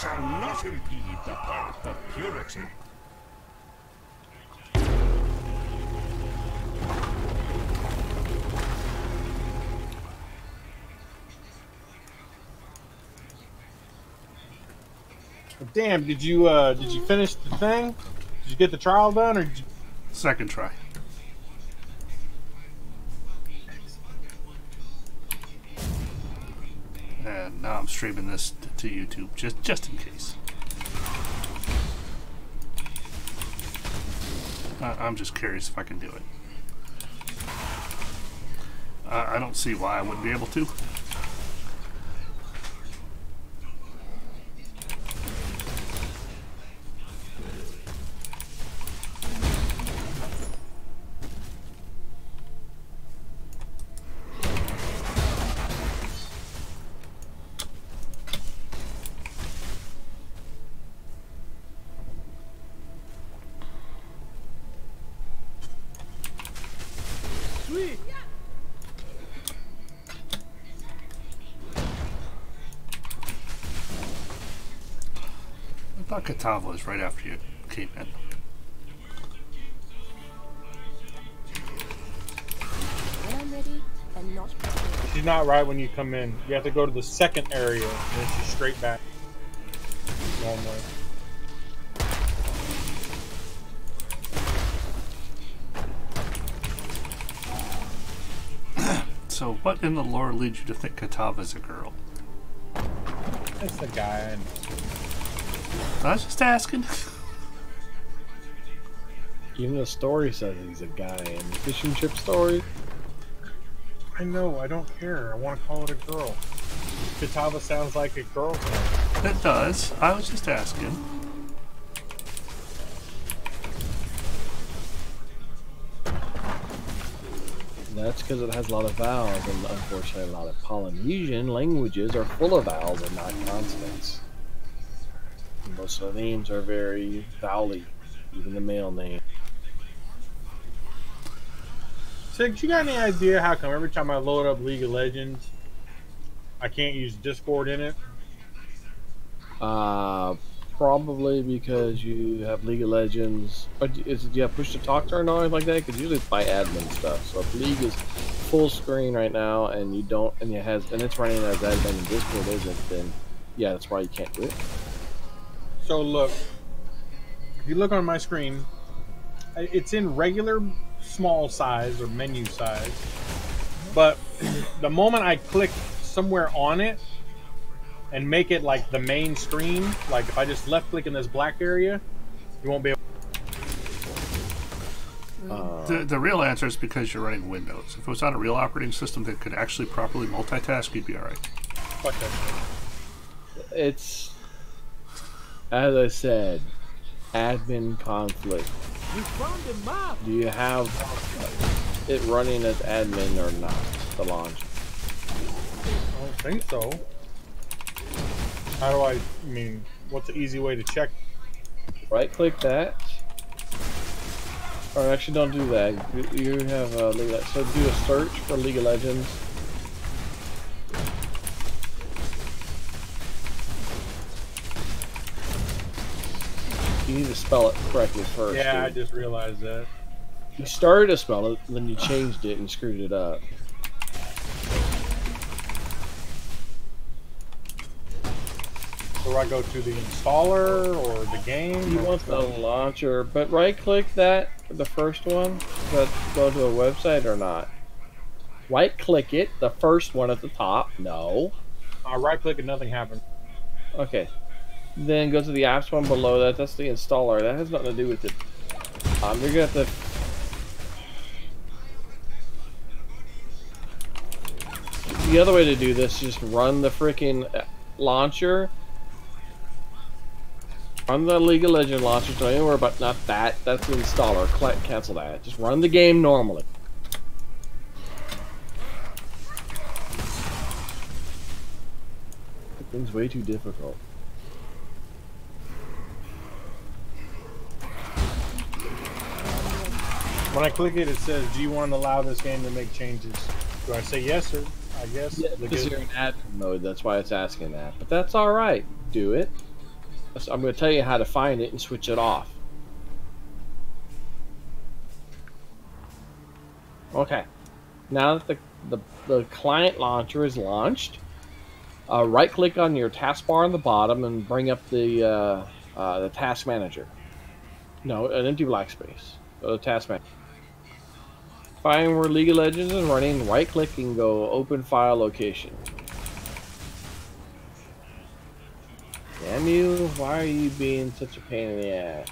shall not impede the birth of purity. Damn, did you finish the thing? Did you get the trial done, or did you... Second try. And now I'm streaming this to YouTube, just in case. I'm just curious if I can do it. I don't see why I wouldn't be able to. I thought Kitava was right after you came in. When I'm ready and not prepared. She's not right when you come in. You have to go to the second area, and then she's straight back. Normally. So what in the lore leads you to think Kitava's a girl? That's the guy. I was just asking. Even the story says he's a guy in the fishing chip story. I know, I don't care. I want to call it a girl. Kitava sounds like a girl name. It does. I was just asking. That's because it has a lot of vowels, and unfortunately a lot of Polynesian languages are full of vowels and not consonants. Most of the names are very vowely, even the male name. Sig, you got any idea how come every time I load up League of Legends, I can't use Discord in it? Probably because you have League of Legends. Do you have push to talk turned on or anything like that? Because usually it's by admin stuff. So if League is full screen right now and you don't, and it's running as admin and Discord isn't, then yeah, that's why you can't do it. So look, if you look on my screen, it's in regular small size or menu size, but the moment I click somewhere on it and make it like the main screen, like if I just left click in this black area, you won't be able. The real answer is because you're running Windows. If it was on a real operating system that could actually properly multitask, you'd be alright. Fuck that. It's, as I said, admin conflict. Do you have it running as admin or not, the launch? I don't think so. How do I mean, what's the easy way to check? Right click that. Or actually don't do that. You have League of Legends. So do a search for League of Legends. You need to spell it correctly first. Yeah, dude. I just realized that. You started to spell it, and then you changed it and screwed it up. So I go to the installer or the game? You want the launcher, but right click that, the first one, but go to a website or not. Right click it, the first one at the top, no. Right click and nothing happens. Okay. Then go to the apps one below that, that's the installer, that has nothing to do with it. You're gonna have to... The other way to do this is just run the freaking launcher. Run the League of Legends launcher, don't even worry about not that. That's the installer. Cancel that. Just run the game normally. The thing's way too difficult. When I click it, it says, do you want to allow this game to make changes? Do I say yes or I guess? Yeah, because you're in admin mode, that's why it's asking that. But that's alright. Do it. So I'm going to tell you how to find it and switch it off. Okay. Now that the client launcher is launched, right-click on your taskbar on the bottom and bring up the task manager. No, an empty black space. Go to task manager. Find where League of Legends is running. Right-click and go Open File Location. Damn you! Why are you being such a pain in the ass?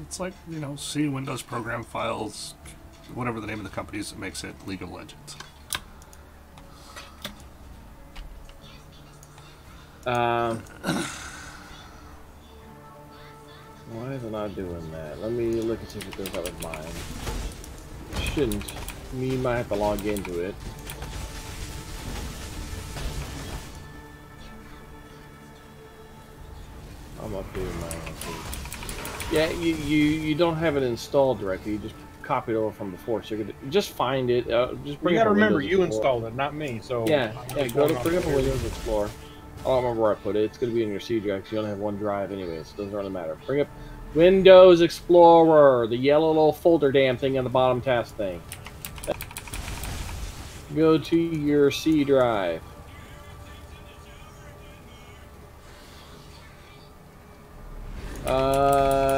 It's like, you know, C Windows program files, whatever the name of the company is that makes it, League of Legends. Why is it not doing that? Let me look and see if it does that with mine. It shouldn't. Me might have to log into it. I'm up here, mine. Yeah, you don't have it installed directly. You just copy it over from before. So you're gonna just find it. Just bring. You gotta remember, Windows you Explorer. installed it, not me. So Yeah, go to bring up a Windows. Windows Explorer. I don't remember where I put it. It's going to be in your C drive because you only have one drive anyway, so it doesn't really matter. Bring up Windows Explorer, the yellow little folder damn thing on the bottom task thing. Go to your C drive.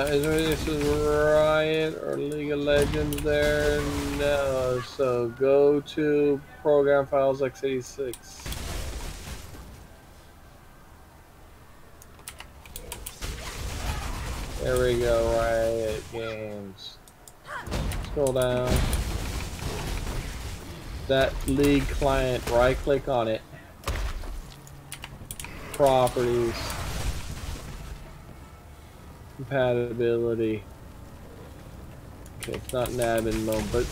This is Riot or League of Legends there? No, so go to Program Files x86. There we go, Riot Games. Scroll down. That League client, right click on it. Properties. Compatibility. Okay, it's not in admin mode, but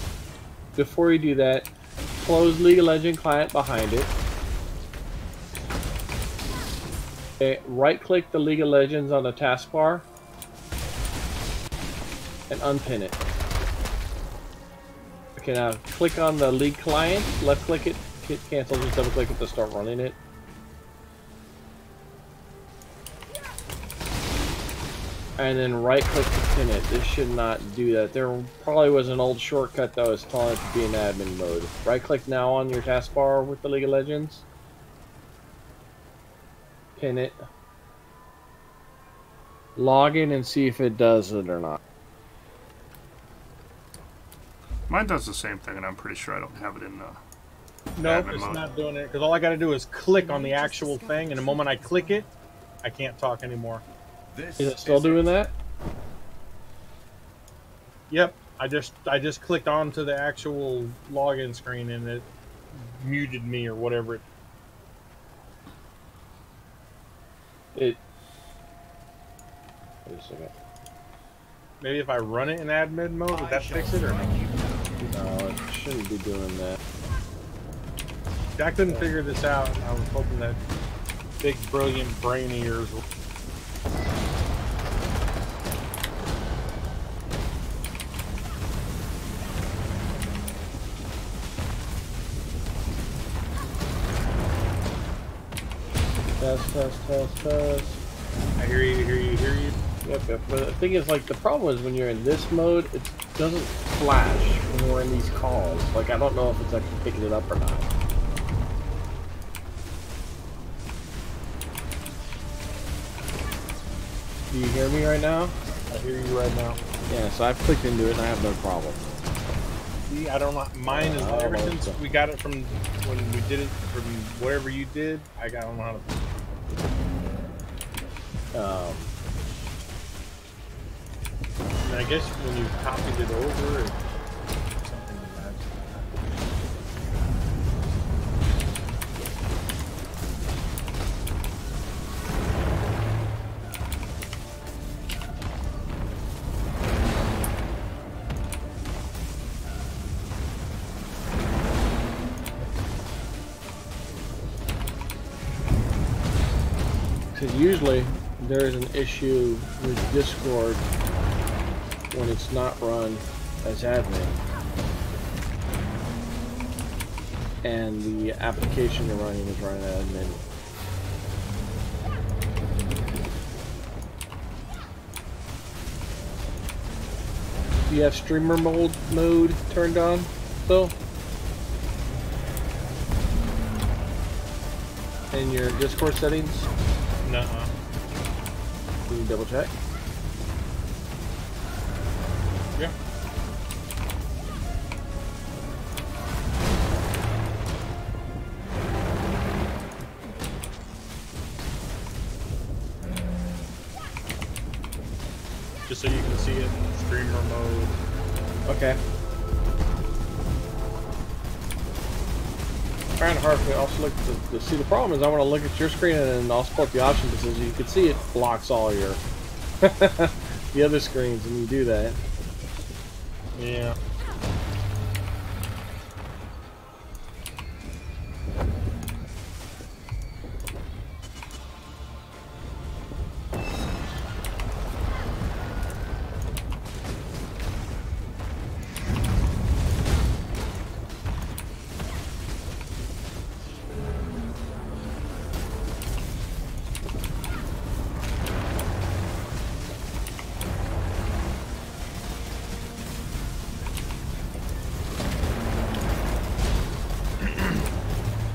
before you do that, close League of Legends client behind it. Okay, right click the League of Legends on the taskbar and unpin it. Okay, now click on the League client, left click it, hit cancel, just double click it to start running it. And then right click to pin it. This should not do that. There probably was an old shortcut that was telling it to be in admin mode. Right click now on your taskbar with the League of Legends. Pin it. Log in and see if it does it or not. Mine does the same thing, and I'm pretty sure I don't have it in Nope, admin it's mode. not doing it because all I got to do is click on the actual thing, and the moment I click it, I can't talk anymore. This Is it still doing that? Yep, I just clicked onto the actual login screen and it muted me or whatever. Wait a second. Maybe if I run it in admin mode, would that fix it or no? No, it shouldn't be doing that. I couldn't figure this out. I was hoping that big, brilliant brain ears will. Test. I hear you, hear you, hear you. Yep. But the thing is, like, the problem is when you're in this mode, it doesn't flash when we're in these calls. Like, I don't know if it's actually picking it up or not. Do you hear me right now? I hear you right now. Yeah, so I've clicked into it and I have no problem. See, I don't know. Mine is Oh, ever well, since so- we got it from when we did it from whatever you did. I don't know how to. And I guess when you copied it over, or something like that. Because usually there's an issue with Discord when it's not run as admin and the application you're running is running as admin. Do you have streamer mode turned on, Phil? In your Discord settings? Nuh-uh. Can you double check? Yeah. Just so you can see it in streamer mode. Okay. Kind of hard to also look to see. The problem is I want to look at your screen and then I'll support the option because you can see it blocks all your the other screens when you do that. Yeah.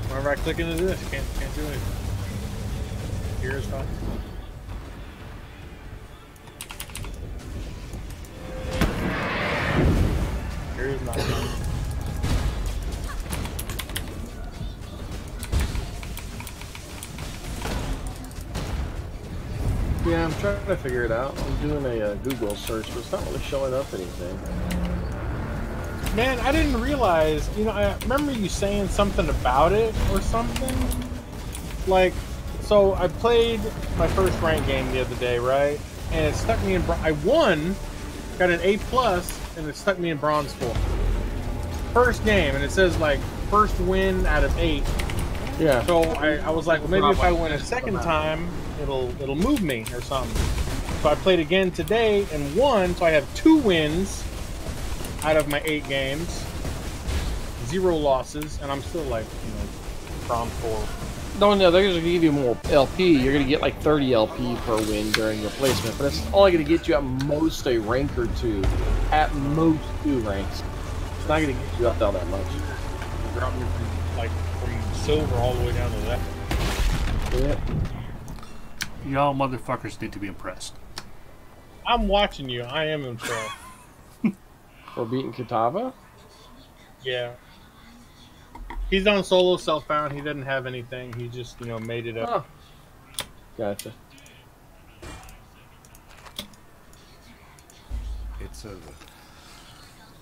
Whenever I click into this, can't do anything. Here is fine. Here is not fine. Yeah, I'm trying to figure it out. I'm doing a Google search, but it's not really showing up anything. Man, I didn't realize, you know, I remember you saying something about it or something. Like, so I played my first ranked game the other day, right? And it stuck me in, I won, got an A+, and it stuck me in bronze 4. First game, and it says, like, first win out of 8. Yeah. So I was like, well, maybe if I win a second time, it'll move me or something. So I played again today and won, so I have 2 wins out of my 8 games, 0 losses, and I'm still like, you know, bronze 4. No, they're going to give you more LP. You're going to get like 30 LP per win during your placement, but it's only going to get you at most a rank or 2. At most 2 ranks. It's not going to get you up all that much. Drop me from silver all the way down to that. Yeah. Y'all motherfuckers need to be impressed. I'm watching you. I am impressed. For beating Kitava? Yeah. He's on solo self-found. He doesn't have anything. He just, you know, made it up. Oh. Gotcha. It's over.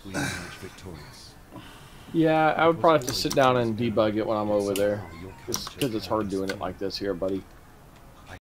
We emerge victorious. Yeah, I would probably have to sit down and debug it when I'm over there. Just because it's hard doing it like this here, buddy.